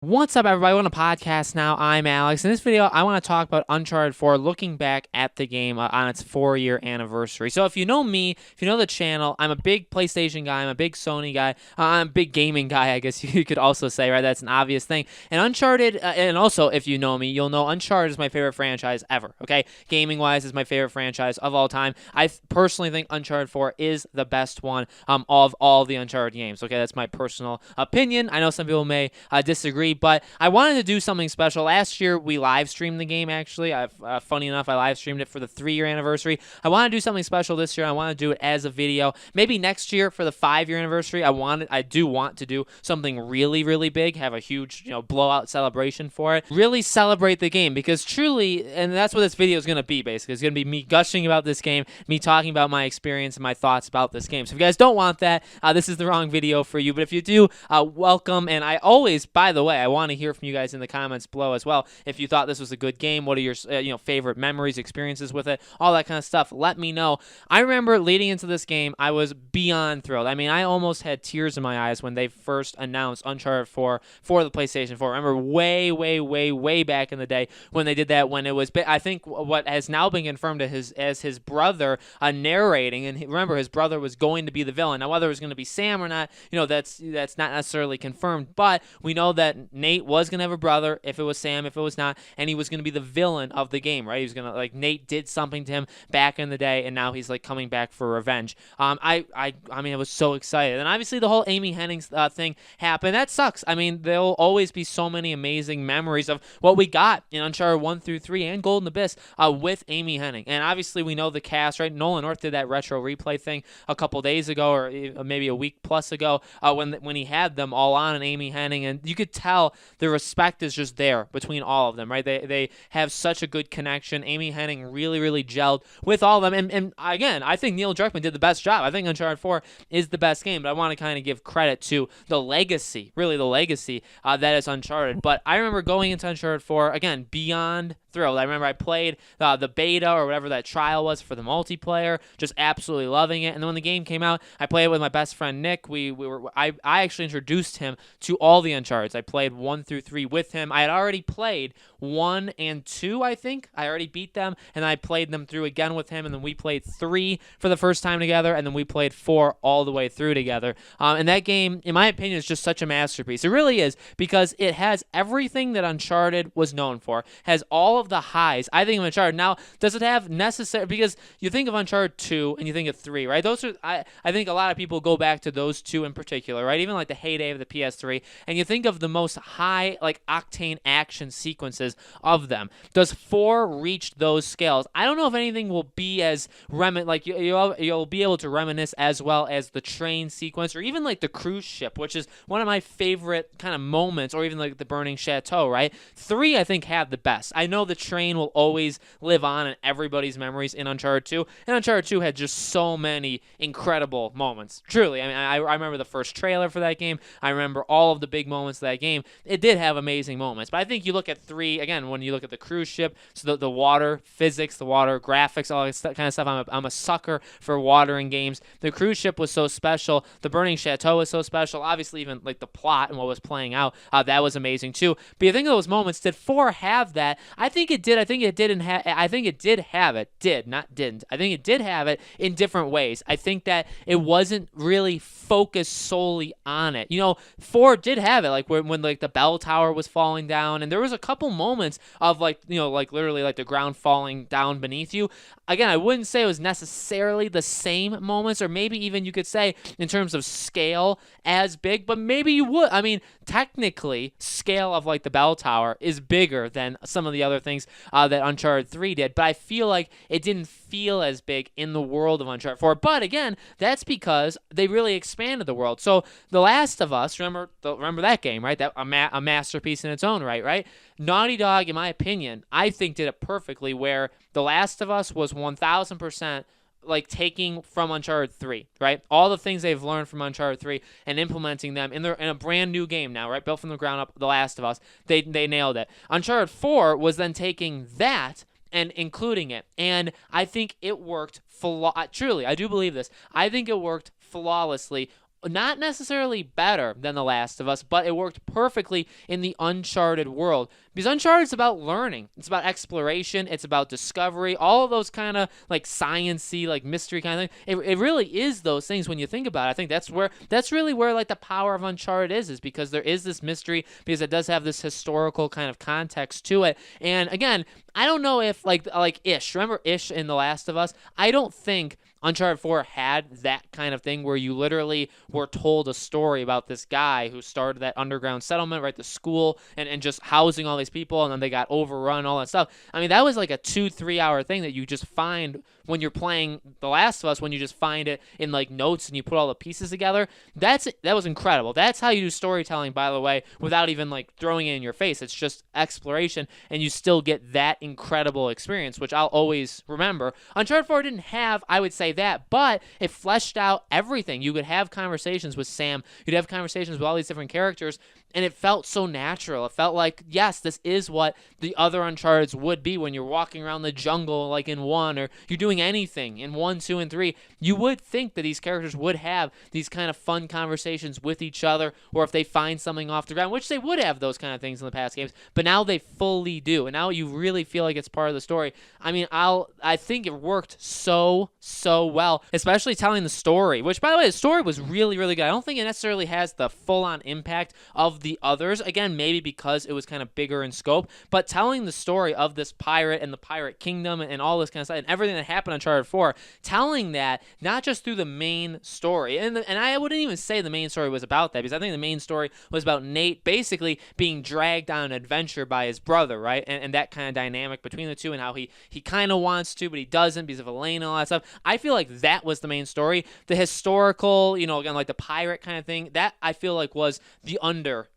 What's up, everybody? Welcome to podcast now. I'm Alex. In this video, I want to talk about Uncharted 4, looking back at the game on its 4-year anniversary. So if you know me, if you know the channel, I'm a big PlayStation guy. I'm a big Sony guy. I'm a big gaming guy, I guess you could also say, right? That's an obvious thing. And Uncharted, and also if you know me, you'll know Uncharted is my favorite franchise ever, okay? Gaming-wise, is my favorite franchise of all time. I personally think Uncharted 4 is the best one of all the Uncharted games, okay? That's my personal opinion. I know some people may disagree, but I wanted to do something special. Last year, we live streamed the game, actually. Funny enough, I live streamed it for the 3-year anniversary. I want to do something special this year. I want to do it as a video. Maybe next year for the 5-year anniversary, I do want to do something really, really big, have a huge, blowout celebration for it. Really celebrate the game, because truly, and that's what this video is going to be, basically. It's going to be me gushing about this game, me talking about my experience and my thoughts about this game. So if you guys don't want that, this is the wrong video for you. But if you do, welcome. And I always, by the way, I want to hear from you guys in the comments below as well. If you thought this was a good game, what are your favorite memories, experiences with it, all that kind of stuff. Let me know. I remember leading into this game, I was beyond thrilled. I mean, I almost had tears in my eyes when they first announced Uncharted 4 for the PlayStation 4. I remember way back in the day when they did that, when it was, I think what has now been confirmed as his brother narrating, and remember, his brother was going to be the villain. Now, whether it was going to be Sam or not, that's not necessarily confirmed, but we know that Nate was going to have a brother, if it was Sam, if it was not, and he was going to be the villain of the game, right? He was going to, Nate did something to him back in the day, and now he's, coming back for revenge. I mean, I was so excited. And obviously the whole Amy Hennig thing happened. That sucks. I mean, there'll always be so many amazing memories of what we got in Uncharted 1 through 3 and Golden Abyss with Amy Hennig. And obviously we know the cast, right? Nolan North did that retro replay thing a couple days ago, or maybe a week plus ago, when he had them all on, and Amy Hennig, and you could tell the respect is just there between all of them, right? They have such a good connection. Amy Hennig really gelled with all of them, and again, I think Neil Druckmann did the best job. I think Uncharted 4 is the best game, but I want to kind of give credit to the legacy, really the legacy that is Uncharted. But I remember going into Uncharted 4, again, beyond thrilled. I remember I played the beta or whatever that trial was for the multiplayer, just absolutely loving it. And then when the game came out, I played it with my best friend Nick. I actually introduced him to all the Uncharted. I played 1 through 3 with him. I had already played 1 and 2, I think. I already beat them, and I played them through again with him, and then we played 3 for the first time together, and then we played 4 all the way through together. And that game, in my opinion, is just such a masterpiece. It really is, because it has everything that Uncharted was known for. Has all of the highs, I think, of Uncharted. Now, does it have necessary, because you think of Uncharted 2 and you think of 3, right? Those are, I think a lot of people go back to those two in particular, right? Even the heyday of the PS3, and you think of the most high, octane action sequences of them. Does 4 reach those scales? I don't know if anything will be as you'll be able to reminisce as well as the train sequence, or even the cruise ship, which is one of my favorite kind of moments, or even the burning chateau, right? 3, I think, have the best. I know the train will always live on in everybody's memories in Uncharted 2, and Uncharted 2 had just so many incredible moments. Truly, I mean, I remember the first trailer for that game. I remember all of the big moments of that game. It did have amazing moments, but I think you look at 3, again, when you look at the cruise ship, so the water physics, the water graphics, all that kind of stuff. I'm a sucker for water in games. The cruise ship was so special. The burning chateau was so special. Obviously, even the plot and what was playing out, that was amazing too. But you think of those moments, did 4 have that? I think it did. I think it didn't have. I think it did have it. Did not didn't. I think it did have it in different ways. I think that it wasn't really focused solely on it. 4 did have it, when the bell tower was falling down, and there was a couple moments of literally the ground falling down beneath you. Again, I wouldn't say it was necessarily the same moments, or maybe even you could say in terms of scale as big, but maybe you would. I mean, technically, scale of the bell tower is bigger than some of the other things that Uncharted 3 did, but I feel like it didn't feel as big in the world of Uncharted 4. But again, that's because they really expanded the world. So The Last of Us, remember that game, right? That a masterpiece in its own right, right? Naughty Dog, in my opinion, I think did it perfectly, where The Last of Us was 1000% taking from Uncharted 3, right? All the things they've learned from Uncharted 3 and implementing them in a brand new game now, right? Built from the ground up, The Last of Us. They nailed it. Uncharted 4 was then taking that and including it, and I think it worked truly, I do believe this. I think it worked flawlessly not necessarily better than The Last of Us, but it worked perfectly in the Uncharted world. Because Uncharted is about learning. It's about exploration. It's about discovery. All of those kind of like science-y, like mystery kind of thing. It really is those things when you think about it. I think that's really where like the power of Uncharted is because there is this mystery, because it does have this historical kind of context to it. And again, I don't know if like Ish. Remember Ish in The Last of Us? I don't think Uncharted 4 had that kind of thing where you literally were told a story about this guy who started that underground settlement, right, the school, and just housing all these people, and then they got overrun, all that stuff. I mean, that was like a 2-3 hour thing that you just find when you're playing The Last of Us, when you just find it in like notes and you put all the pieces together. That was incredible. That's how you do storytelling, by the way, without even like throwing it in your face. It's just exploration, and you still get that incredible experience, which I'll always remember. Uncharted 4 didn't have, I would say, that, but it fleshed out everything. You could have conversations with Sam, you'd have conversations with all these different characters, and it felt so natural. It felt like, yes, this is what the other Uncharteds would be when you're walking around the jungle like in 1, or you're doing anything in 1, 2, and 3. You would think that these characters would have these kind of fun conversations with each other, or if they find something off the ground, which they would have those kind of things in the past games, but now they fully do, and now you really feel like it's part of the story. I mean, I think it worked so well, especially telling the story, which, by the way, the story was really, really good. I don't think it necessarily has the full-on impact of the others, again, maybe because it was kind of bigger in scope, but telling the story of this pirate and the pirate kingdom and all this kind of stuff and everything that happened on Uncharted 4, telling that not just through the main story, and I wouldn't even say the main story was about that, because I think the main story was about Nate basically being dragged on an adventure by his brother, right, and that kind of dynamic between the two, and how he kind of wants to, but he doesn't because of Elena and all that stuff. I feel like that was the main story. The historical, again, like the pirate kind of thing, that I feel like was the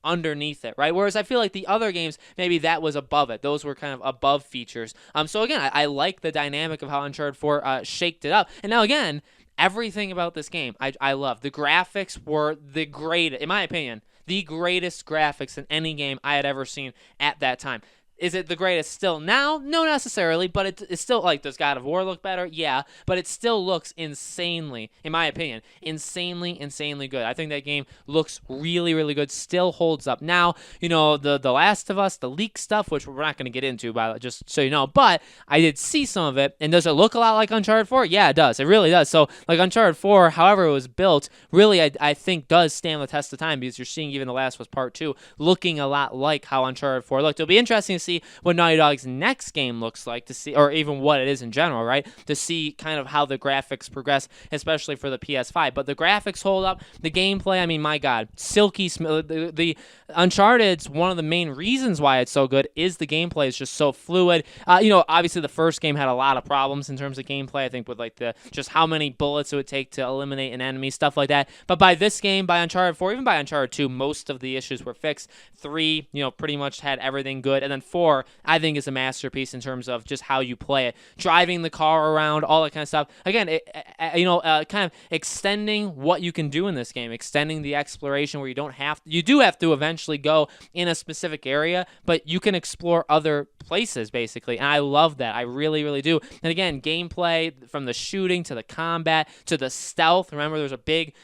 underneath it, right? Whereas I feel like the other games, maybe that was above it. Those were kind of above features. So again, I like the dynamic of how Uncharted 4 shaked it up. And now again, everything about this game, I love. The graphics were the greatest, in my opinion, the greatest graphics in any game I had ever seen at that time. Is it the greatest still now? No, necessarily, but it's still, like, does God of War look better? Yeah, but it still looks insanely, in my opinion, insanely good. I think that game looks really, really good, still holds up. Now, the Last of Us, the leak stuff, which we're not going to get into, just so you know, but I did see some of it, and does it look a lot like Uncharted 4? Yeah, it does. It really does. So, like, Uncharted 4, however it was built, really, I think does stand the test of time, because you're seeing even The Last of Us Part 2 looking a lot like how Uncharted 4 looked. It'll be interesting to see what Naughty Dog's next game looks like, to see, or even what it is in general, right? To see kind of how the graphics progress, especially for the PS5. But the graphics hold up, the gameplay, I mean, my God, silky smooth. The Uncharted's one of the main reasons why it's so good is the gameplay is just so fluid. Obviously the first game had a lot of problems in terms of gameplay, I think, with like just how many bullets it would take to eliminate an enemy, stuff like that. But by this game, by Uncharted 4, even by Uncharted 2, most of the issues were fixed. 3, pretty much had everything good. And then 4, I think, is a masterpiece in terms of just how you play it. Driving the car around, all that kind of stuff. Again, kind of extending what you can do in this game, extending the exploration where you do have to eventually go in a specific area, but you can explore other places, basically. And I love that. I really, really do. And again, gameplay, from the shooting to the combat to the stealth. Remember, there's a big,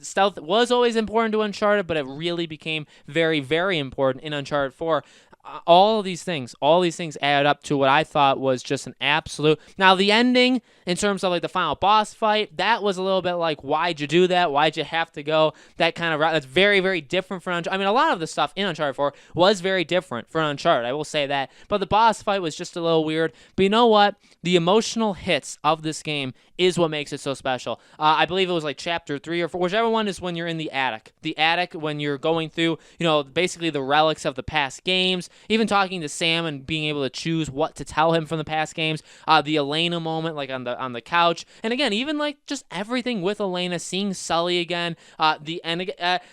stealth was always important to Uncharted, but it really became very, very important in Uncharted 4. All these things add up to what I thought was just an absolute. Now, the ending, in terms of like the final boss fight, that was a little bit like, why'd you do that? Why'd you have to go that kind of route? That's very, very different from Uncharted. I mean, a lot of the stuff in Uncharted 4 was very different from Uncharted, I will say that. But the boss fight was just a little weird. But you know what? The emotional hits of this game is what makes it so special. I believe it was like chapter 3 or 4, whichever one is when you're in the attic. The attic, when you're going through, basically the relics of the past games. Even talking to Sam and being able to choose what to tell him from the past games, the Elena moment, like on the couch, and again, even like just everything with Elena, seeing Sully again, the end.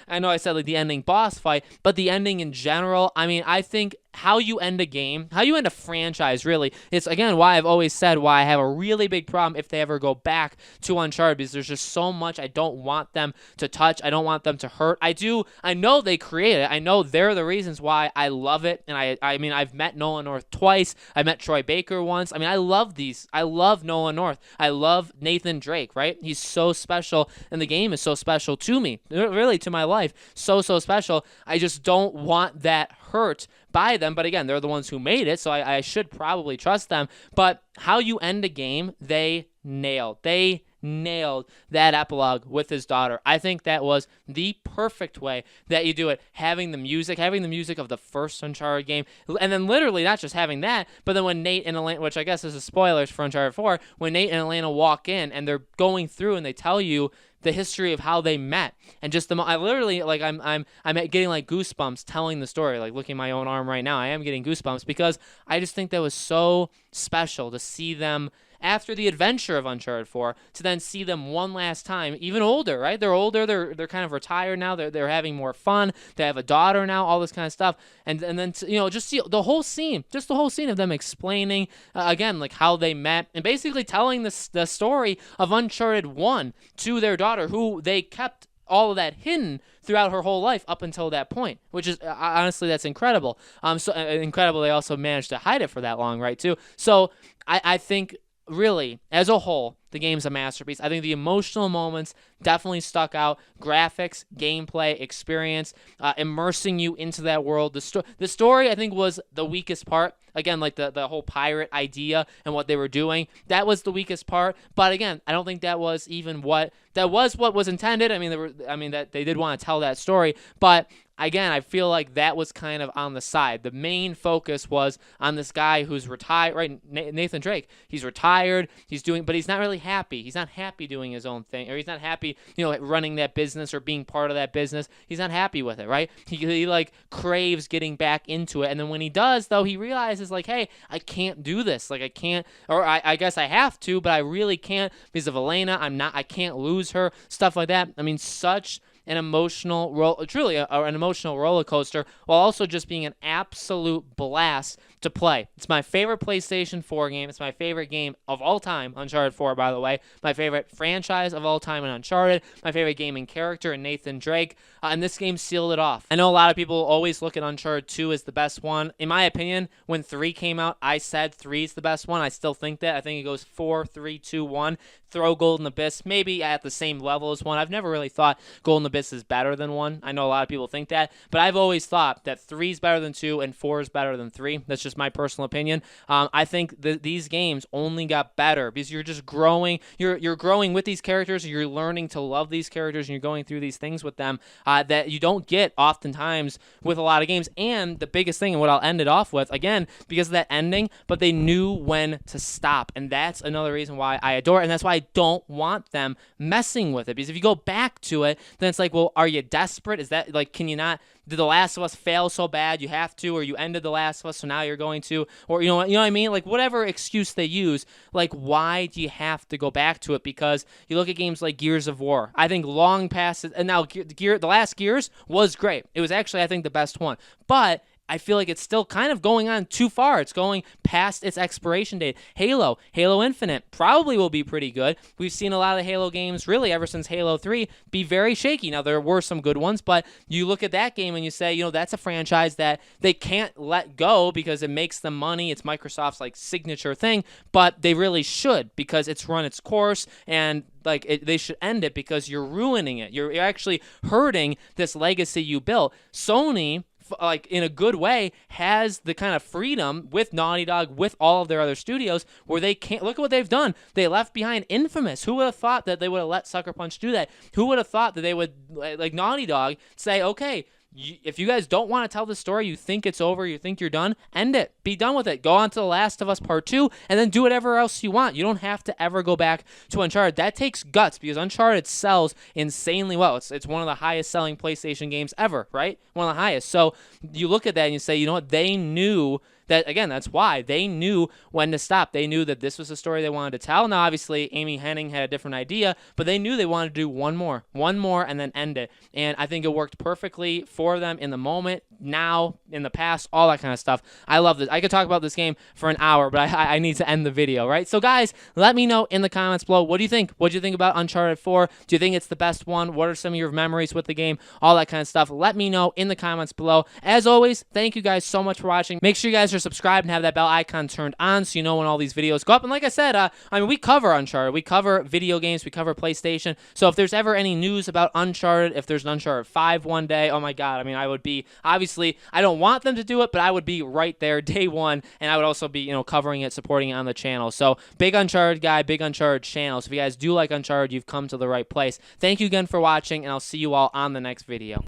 I know I said like the ending boss fight, but the ending in general. I mean, I think how you end a game, how you end a franchise, really. It's, again, why I've always said why I have a really big problem if they ever go back to Uncharted, because there's just so much I don't want them to touch. I don't want them to hurt. I know they created it. I know they're the reasons why I love it. And I mean, I've met Nolan North twice. I met Troy Baker once. I mean, I love Nolan North. I love Nathan Drake, right? He's so special, and the game is so special to me, really, to my life. So special. I just don't want that hurt by them. But again, they're the ones who made it, so I should probably trust them. But how you end a game, they nailed. They nailed that epilogue with his daughter. I think that was the perfect way that you do it. Having the music of the first Uncharted game, and then literally not just having that, but then when Nate and Elena, which I guess is a spoilers for Uncharted 4, when Nate and Elena walk in and they're going through and they tell you the history of how they met, and just I literally, like, I'm getting like goosebumps telling the story, like looking at my own arm right now. I am getting goosebumps because I just think that was so special to see them after the adventure of Uncharted 4, to then see them one last time, even older, right? They're older, they're kind of retired now, they're having more fun, they have a daughter now, all this kind of stuff, and then just see the whole scene of them explaining, again, like how they met, and basically telling the story of Uncharted 1 to their daughter, who they kept all of that hidden throughout her whole life up until that point, which is, honestly, that's incredible. So incredible they also managed to hide it for that long, right, too. So I think, really, as a whole, the game's a masterpiece. I think the emotional moments definitely stuck out. Graphics, gameplay, experience, immersing you into that world. The story, I think, was the weakest part. Again, like the whole pirate idea and what they were doing, that was the weakest part. But again, I don't think that was even what was intended. I mean, that they did want to tell that story, but again, I feel like that was kind of on the side. The main focus was on this guy who's retired, right? Nathan Drake. He's retired. But he's not really happy. He's not happy doing his own thing, or he's not happy, running that business or being part of that business. He's not happy with it, right? He like craves getting back into it, and then when he does, though, he realizes, like, hey, I can't do this. Like, I can't, or I guess I have to, but I really can't because of Elena. I can't lose her. Stuff like that. I mean, such an emotional truly an emotional roller coaster, while also just being an absolute blast to play. It's my favorite PlayStation 4 game. It's my favorite game of all time, Uncharted 4, by the way. My favorite franchise of all time in Uncharted. My favorite gaming character in Nathan Drake. And this game sealed it off. I know a lot of people always look at Uncharted 2 as the best one. In my opinion, when 3 came out, I said 3 is the best one. I still think that. I think it goes 4, 3, 2, 1. Throw Golden Abyss maybe at the same level as 1. I've never really thought Golden Abyss is better than 1. I know a lot of people think that, but I've always thought that 3 is better than 2 and 4 is better than 3. That's just my personal opinion. I think these games only got better because you're just growing. You're growing with these characters. You're learning to love these characters, and you're going through these things with them that you don't get oftentimes with a lot of games. And the biggest thing, and what I'll end it off with, again, because of that ending, but they knew when to stop, and that's another reason why I adore it, and that's why I don't want them messing with it. Because if you go back to it, then it's like, well, are you desperate? Is that, like, can you not? Did The Last of Us fail so bad you have to, or you ended The Last of Us so now you're going to, or you know what I mean? Like, whatever excuse they use, like, why do you have to go back to it? Because you look at games like Gears of War. I think long past it, and now the last Gears was great. It was actually, I think, the best one. But I feel like it's still kind of going on too far. It's going past its expiration date. Halo Infinite probably will be pretty good. We've seen a lot of Halo games, really, ever since Halo 3, be very shaky. Now, there were some good ones, but you look at that game and you say, that's a franchise that they can't let go because it makes them money. It's Microsoft's, like, signature thing, but they really should because it's run its course, and they should end it because you're ruining it. You're actually hurting this legacy you built. Sony, like, in a good way, has the kind of freedom with Naughty Dog, with all of their other studios, where they can't. Look at what they've done. They left behind Infamous. Who would have thought that they would have let Sucker Punch do that? Who would have thought that they would, like Naughty Dog, say, okay, if you guys don't want to tell the story, you think it's over, you think you're done, end it. Be done with it. Go on to The Last of Us Part 2, and then do whatever else you want. You don't have to ever go back to Uncharted. That takes guts, because Uncharted sells insanely well. It's one of the highest selling PlayStation games ever, right? One of the highest. So you look at that and you say, you know what? They knew that's why they knew when to stop. They knew that this was the story they wanted to tell. Now, obviously, Amy Hennig had a different idea, but they knew they wanted to do one more, and then end it. And I think it worked perfectly for them in the moment, now, in the past, all that kind of stuff. I love this. I could talk about this game for an hour, but I need to end the video, right? So, guys, let me know in the comments below. What do you think? What do you think about Uncharted 4? Do you think it's the best one? What are some of your memories with the game? All that kind of stuff. Let me know in the comments below. As always, thank you guys so much for watching. Make sure you guys are subscribed and have that bell icon turned on so you know when all these videos go up. And like I said, we cover Uncharted. We cover video games. We cover PlayStation. So if there's ever any news about Uncharted, if there's an Uncharted 5 one day, oh my God, I would be, obviously, I don't want them to do it, but I would be right there day one, and I would also be, covering it, supporting it on the channel. So big Uncharted guy, big Uncharted channel. So if you guys do like Uncharted, you've come to the right place. Thank you again for watching, and I'll see you all on the next video.